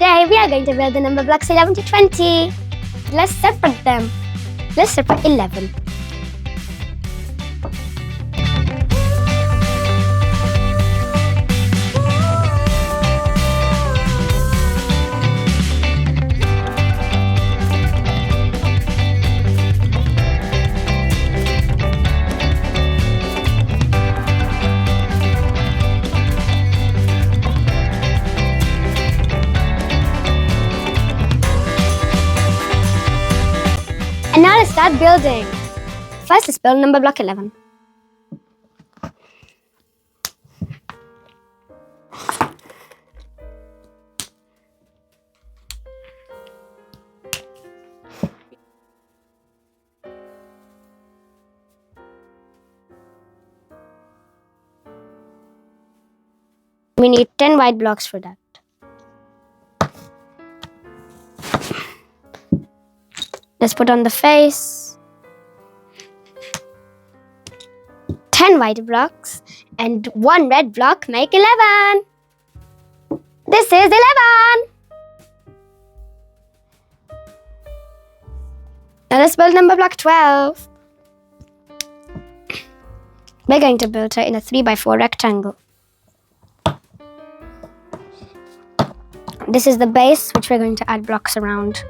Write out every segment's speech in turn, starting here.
today we are going to build the number blocks 11 to 20. Let's separate them. Let's separate 11. And now let's start building. First, let's build number block 11. We need 10 white blocks for that. Let's put on the face. 10 white blocks and 1 red block make 11. This is 11. Now let's build number block 12. We're going to build her in a 3x4 rectangle. This is the base which we're going to add blocks around.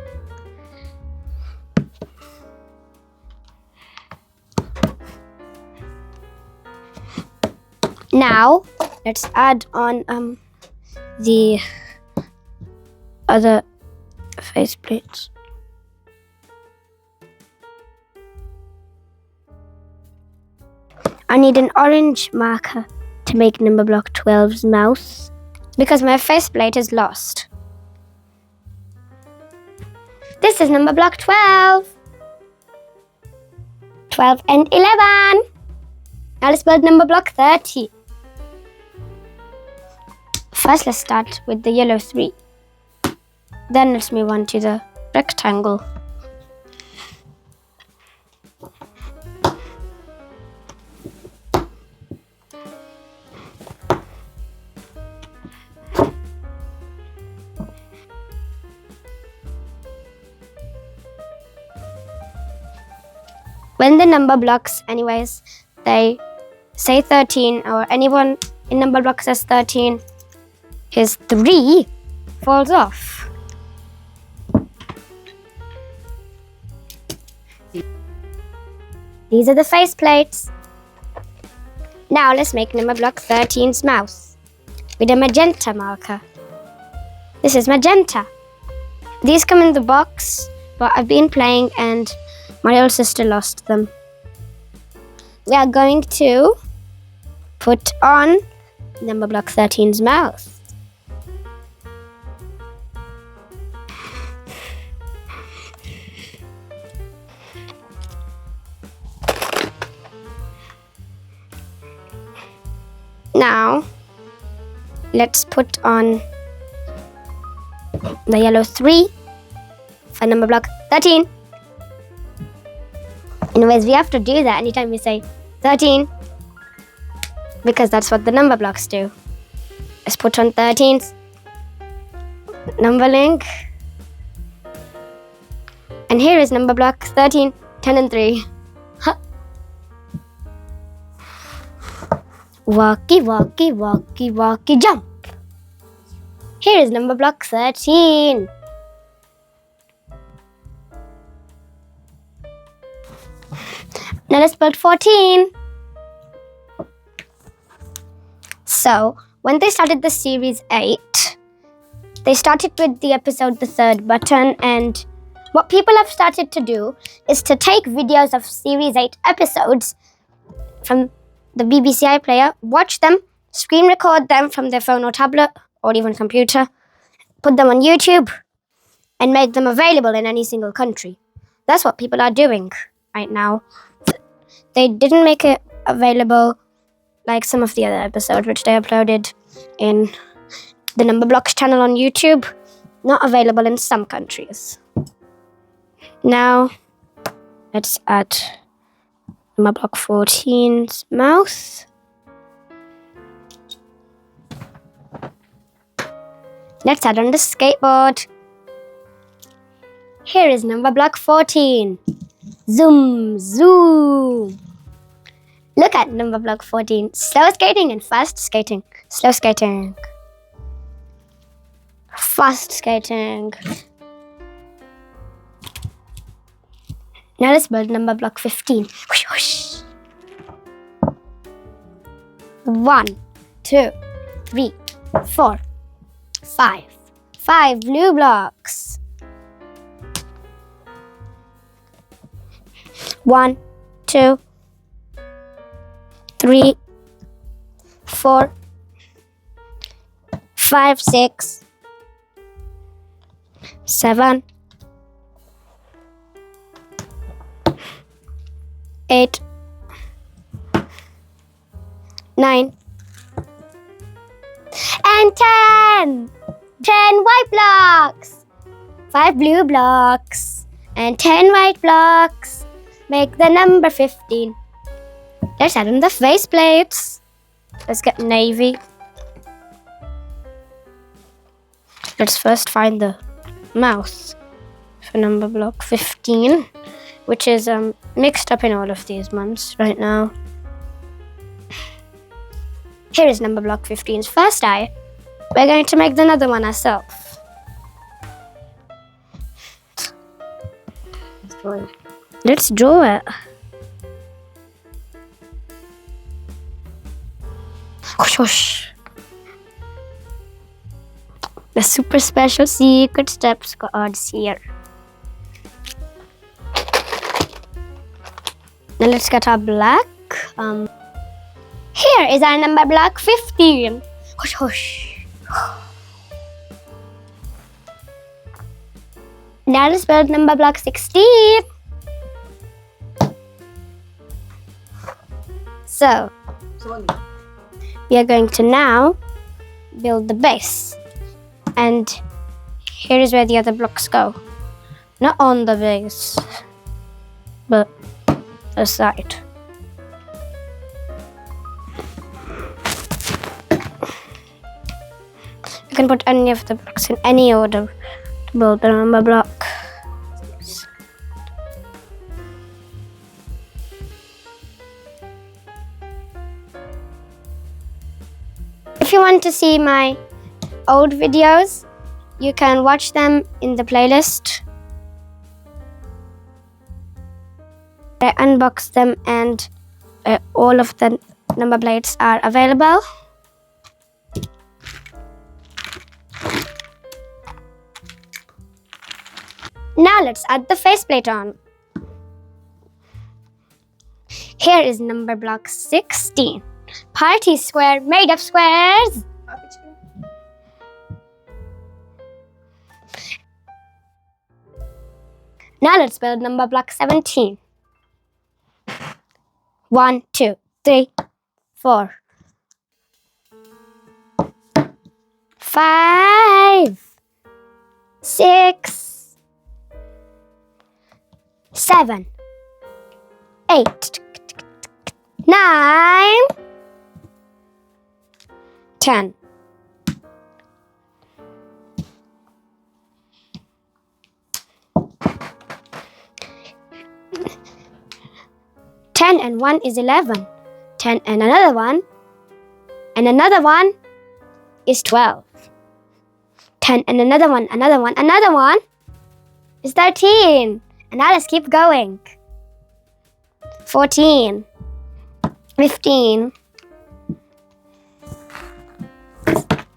Now, let's add on the other face plates. I need an orange marker to make number block 12's mouth because my faceplate is lost. This is number block 12. 12 and 11. Now let's build number block 30. First, let's start with the yellow 3. Then let's move on to the rectangle. When the number blocks, anyways, they say 13 or anyone in number block says 13, his 3 falls off. These are the face plates. Now let's make number block 13's mouth with a magenta marker. This is magenta. These come in the box, but I've been playing and my little sister lost them. We are going to put on number block 13's mouth. Now, let's put on the yellow 3 for number block 13. Anyways, we have to do that anytime we say 13 because that's what the number blocks do. Let's put on 13's number link. And here is number block 13, 10 and 3. Huh. Walkie, walkie, walkie, walkie, jump. Here is number block 13. Now let's build 14. So, when they started the series 8, they started with the episode The Third Button, and what people have started to do is to take videos of series 8 episodes from the BBC iPlayer, watch them, screen record them from their phone or tablet or even computer, put them on YouTube, and make them available in any single country. That's what people are doing right now. They didn't make it available like some of the other episodes which they uploaded in the Numberblocks channel on YouTube. Not available in some countries. Now, let's add Numberblock 14's mouth. Let's add on the skateboard. Here is number block 14. Zoom, zoom. Look at number block 14. Slow skating and fast skating. Slow skating. Fast skating. Now let's build number block 15. Whoosh, whoosh. 1, 2, 3, 4, 5. 5 blue blocks. 1, 2, 3, 4, 5, 6, 7, 8, 9, and 10. 10 white blocks. 5 blue blocks and 10 white blocks make the number 15. Let's add in the face plates. Let's get navy. Let's first find the mouth for number block 15, which is mixed up in all of these ones right now. Here is number block 15's first eye. We're going to make another one ourselves. Let's draw it. Whoosh, whoosh. The super special secret steps cards here. Now let's get our black. Here is our number block 15. Whoosh, whoosh. Now let's build number block 16. So we are going to now build the base. And here is where the other blocks go. Not on the base, but aside. You can put any of the blocks in any order to build the number block. If you want to see my old videos, you can watch them in the playlist. I unboxed them and all of the number plates are available. Now let's add the faceplate on. Here is number block 16. Party square made of squares. Now let's build number block 17. 1, 2, 3, 4, 5, 6, 7, 8, 9, 10. 10 and 1 is 11. 10 and another one is 12. 10 and another one is 13. And now let's keep going. 14, 15,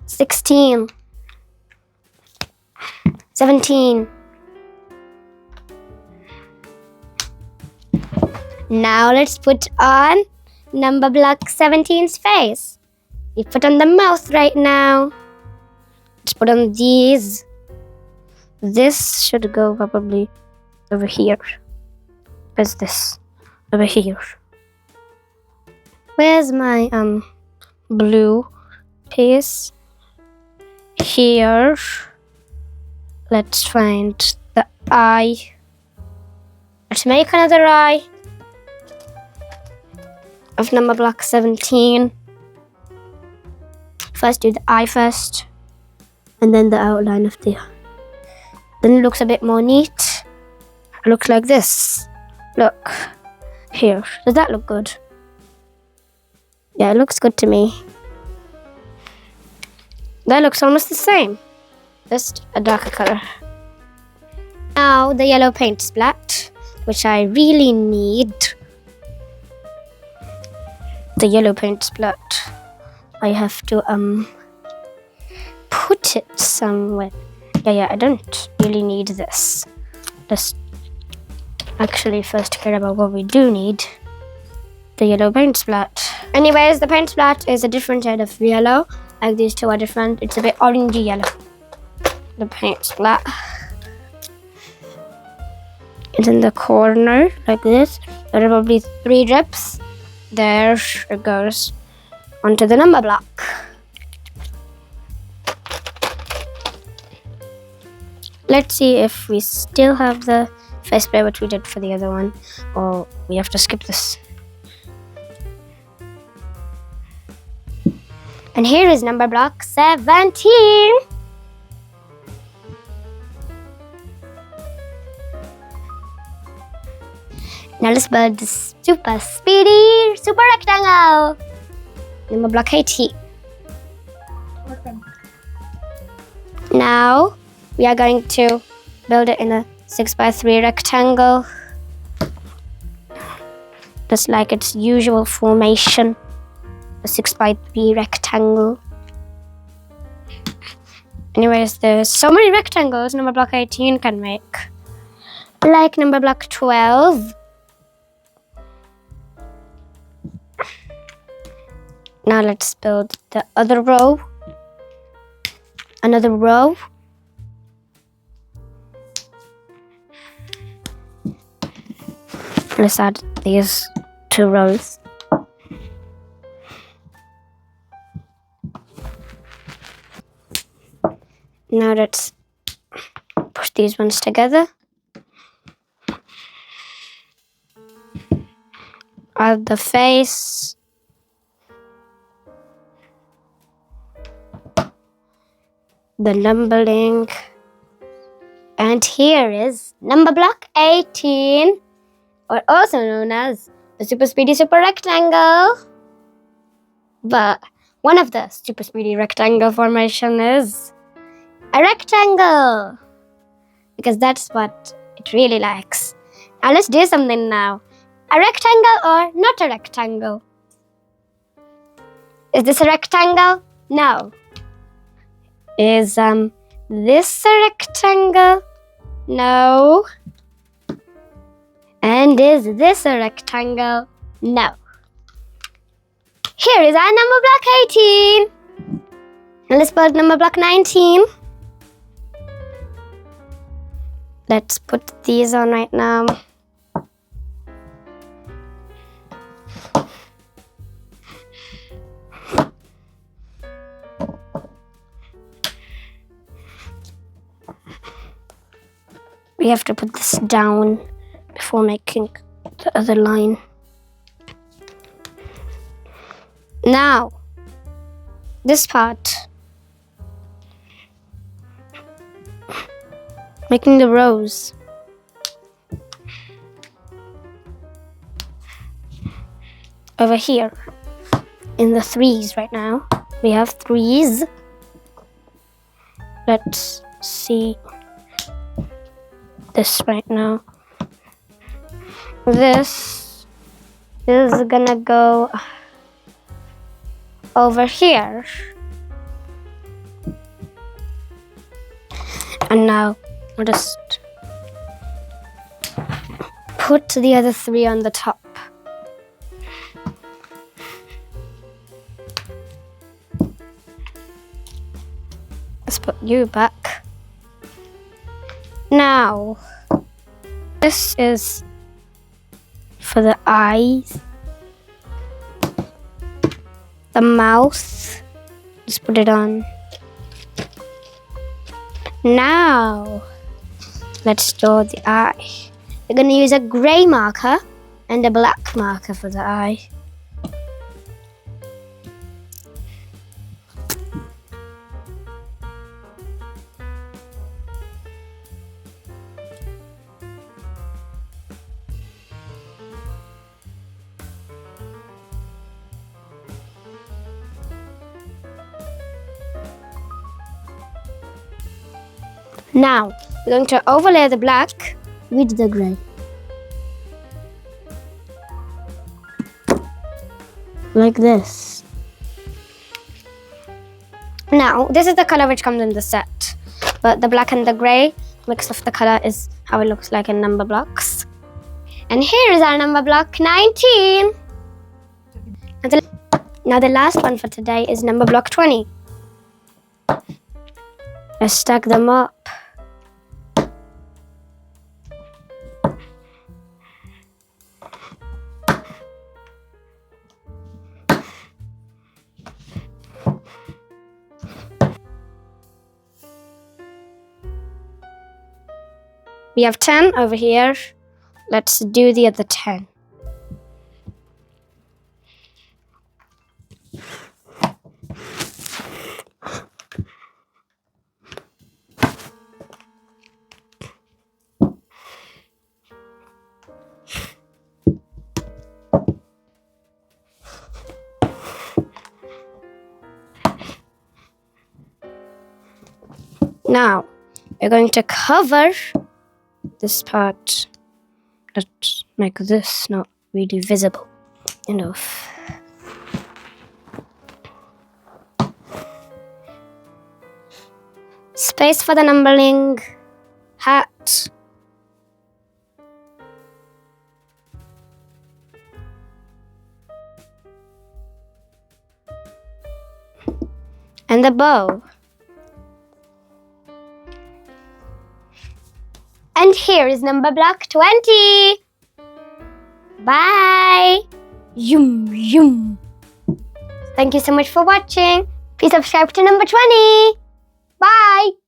16, 17. Now let's put on number block 17's face. We put on the mouth right now. Let's put on these. This should go probably over here. Where's this? Over here. Where's my blue piece? Here. Let's find the eye. Let's make another eye of number block 17. First do the eye first. and then the outline of the... Then it looks a bit more neat. It looks like this. Look. Here. Does that look good? Yeah, it looks good to me. That looks almost the same. Just a darker color. Now the yellow paint splat, which I really need. The yellow paint splat. I have to put it somewhere. Yeah, I don't really need this. Let's actually first care about what we do need. The yellow paint splat. Anyways, the paint splat is a different shade of yellow. Like these two are different. It's a bit orangey yellow. The paint splat. It's in the corner like this. There are probably 3 drips. There it goes onto the number block. Let's see if we still have the face spray which we did for the other one, or we have to skip this. And here is number block 17. Now let's build this super speedy super rectangle. Number block 18. Okay. Now we are going to build it in a 6x3 rectangle, just like its usual formation, a 6x3 rectangle. Anyways, there's so many rectangles number block 18 can make, like number block 12. Now let's build the other row, another row. Let's add these 2 rows. Now let's push these ones together. Add the face. The numbering. And here is number block 18. Or also known as the super speedy super rectangle. But one of the super speedy rectangle formation is a rectangle, because that's what it really likes. Now let's do something now. A rectangle or not a rectangle? Is this a rectangle? No. Is this a rectangle? No. And is this a rectangle? No. Here is our number block 18. Now let's build number block 19. Let's put these on right now. We have to put this down before making the other line. Now, this part, making the rows. Over here, in the 3s right now, we have 3s. Let's see this right now. This is gonna go over here. And now we'll just put the other 3 on the top. Let's put you back. Now, this is for the eyes, the mouth. Just put it on. Now, let's draw the eye. We're going to use a grey marker and a black marker for the eye. Now, we're going to overlay the black with the grey. Like this. Now, this is the color which comes in the set. But the black and the grey mix of the color is how it looks like in Numberblocks. And here is our number block 19. Now the last one for today is number block 20. Let's stack them up. We have 10 over here. Let's do the other 10. Now, we're going to cover this part. Let's make this not really visible enough. Space for the numbering hat. And the bow. And here is number block 20. Bye. Yum, yum. Thank you so much for watching. Please subscribe to number 20. Bye.